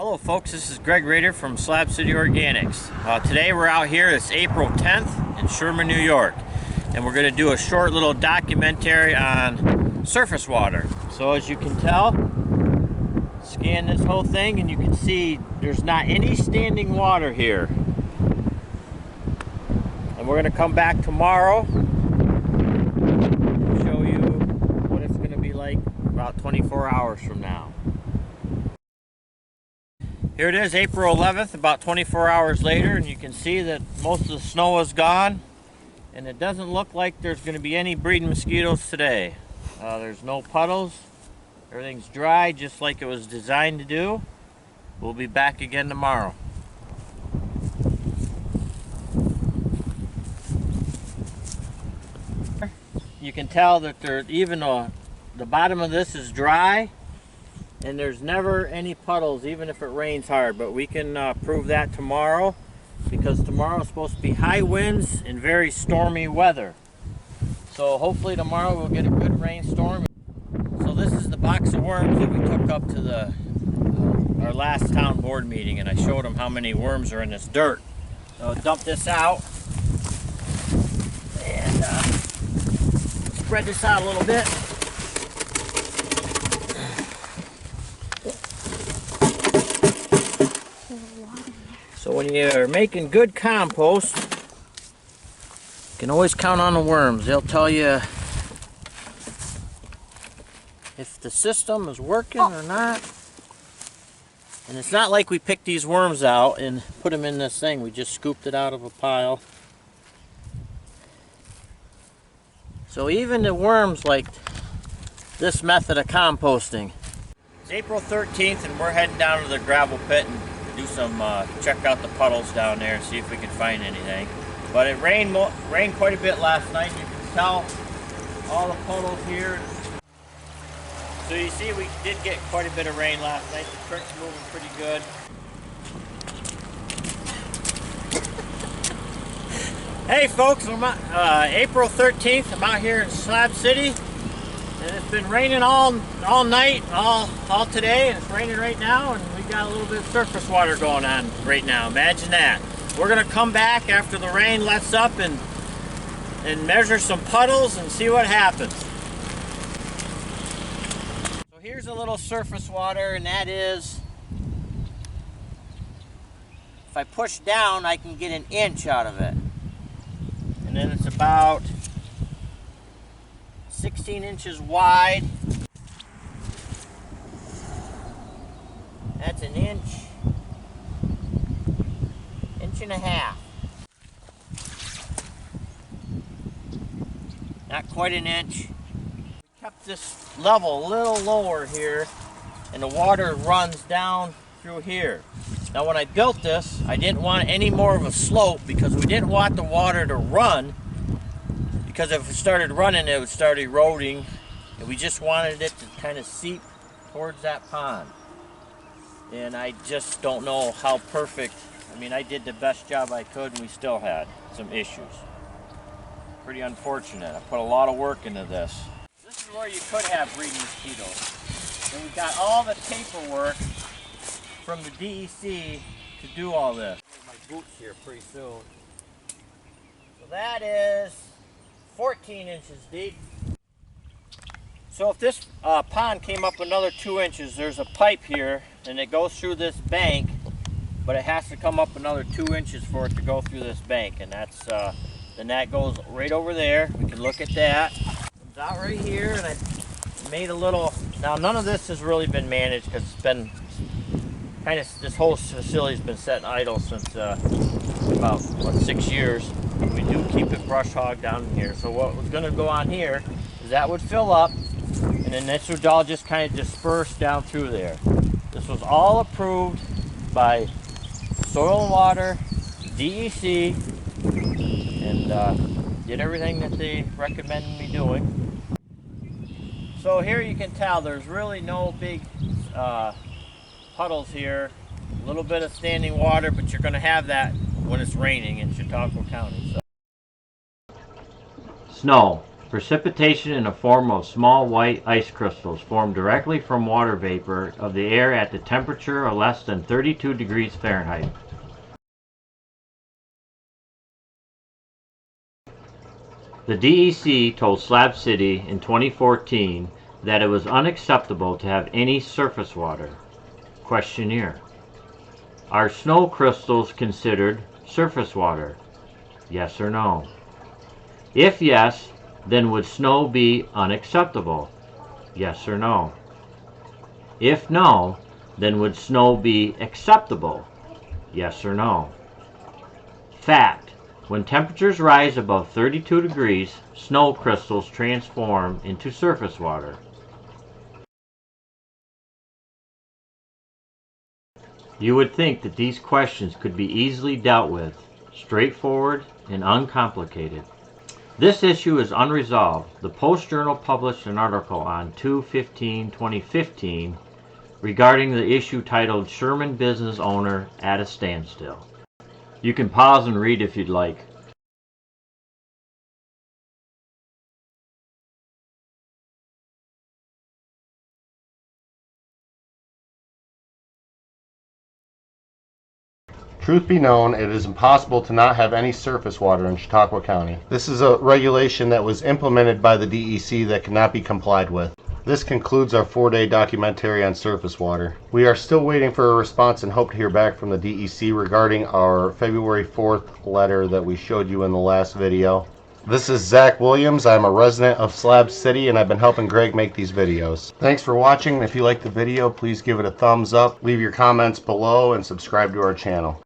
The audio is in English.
Hello folks, this is Greg Rader from Slab City Organics. Today we're out here, it's April 10th in Sherman, New York. And we're going to do a short little documentary on surface water. So as you can tell, scan this whole thing and you can see there's not any standing water here. And we're going to come back tomorrow and show you what it's going to be like about 24 hours from now. Here it is, April 11th, about 24 hours later, and you can see that most of the snow is gone, and it doesn't look like there's going to be any breeding mosquitoes today. There's no puddles, everything's dry just like it was designed to do. We'll be back again tomorrow. You can tell that the bottom of this is dry. And there's never any puddles, even if it rains hard. But we can prove that tomorrow, because tomorrow is supposed to be high winds and very stormy weather. So hopefully tomorrow we'll get a good rainstorm. So this is the box of worms that we took up to our last town board meeting, and I showed them how many worms are in this dirt. So dump this out and spread this out a little bit. So when you're making good compost, you can always count on the worms. They'll tell you if the system is working or not. And it's not like we picked these worms out and put them in this thing. We just scooped it out of a pile. So even the worms liked this method of composting. It's April 13th and we're heading down to the gravel pit and do some check out the puddles down there and see if we can find anything. But it rained quite a bit last night. You can tell all the puddles here. So you see we did get quite a bit of rain last night. The creek's moving pretty good. Hey folks, I'm April 13th. I'm out here in Slab City. And it's been raining all night, all today, and it's raining right now, and we got a little bit of surface water going on right now. Imagine that. We're gonna come back after the rain lets up and measure some puddles and see what happens. So here's a little surface water, and that is, if I push down, I can get an inch out of it. And then it's about 16 inches wide. That's an inch and a half. Not quite an inch. We kept this level a little lower here, and the water runs down through here. Now when I built this, I didn't want any more of a slope because we didn't want the water to run, because if it started running, it would start eroding, and we just wanted it to kind of seep towards that pond. And I just don't know how perfect. I mean, I did the best job I could, and we still had some issues. Pretty unfortunate. I put a lot of work into this. This is where you could have breeding mosquitoes. And we got all the paperwork from the DEC to do all this. My boots here pretty soon. So that is 14 inches deep. So if this pond came up another 2 inches, there's a pipe here and it goes through this bank, but it has to come up another 2 inches for it to go through this bank, and that's then that goes right over there. We can look at that. Comes out right here, and I made a little. Now none of this has really been managed because it's been kind of, this whole facility's been set idle since about 6 years. We do keep it brush hog down here. So what was going to go on here is that would fill up, and then this would all just kind of disperse down through there. This was all approved by Soil and Water, DEC, and did everything that they recommended me doing. So here you can tell there's really no big puddles here. A little bit of standing water, but you're going to have that when it's raining in Chautauqua County. So. Snow. Precipitation in the form of small white ice crystals formed directly from water vapor of the air at the temperature of less than 32 degrees Fahrenheit. The DEC told Slab City in 2014 that it was unacceptable to have any surface water. Questionnaire: are snow crystals considered surface water? Yes or no? If yes, then would snow be unacceptable? Yes or no? If no, then would snow be acceptable? Yes or no? Fact: when temperatures rise above 32 degrees, snow crystals transform into surface water. You would think that these questions could be easily dealt with, straightforward and uncomplicated. This issue is unresolved. The Post-Journal published an article on 2/15/2015 regarding the issue titled "Sherman Business Owner at a Standstill." You can pause and read if you'd like. Truth be known, it is impossible to not have any surface water in Chautauqua County. This is a regulation that was implemented by the DEC that cannot be complied with. This concludes our 4-day documentary on surface water. We are still waiting for a response and hope to hear back from the DEC regarding our February 4th letter that we showed you in the last video. This is Zach Williams. I'm a resident of Slab City and I've been helping Greg make these videos. Thanks for watching. If you liked the video, please give it a thumbs up, leave your comments below, and subscribe to our channel.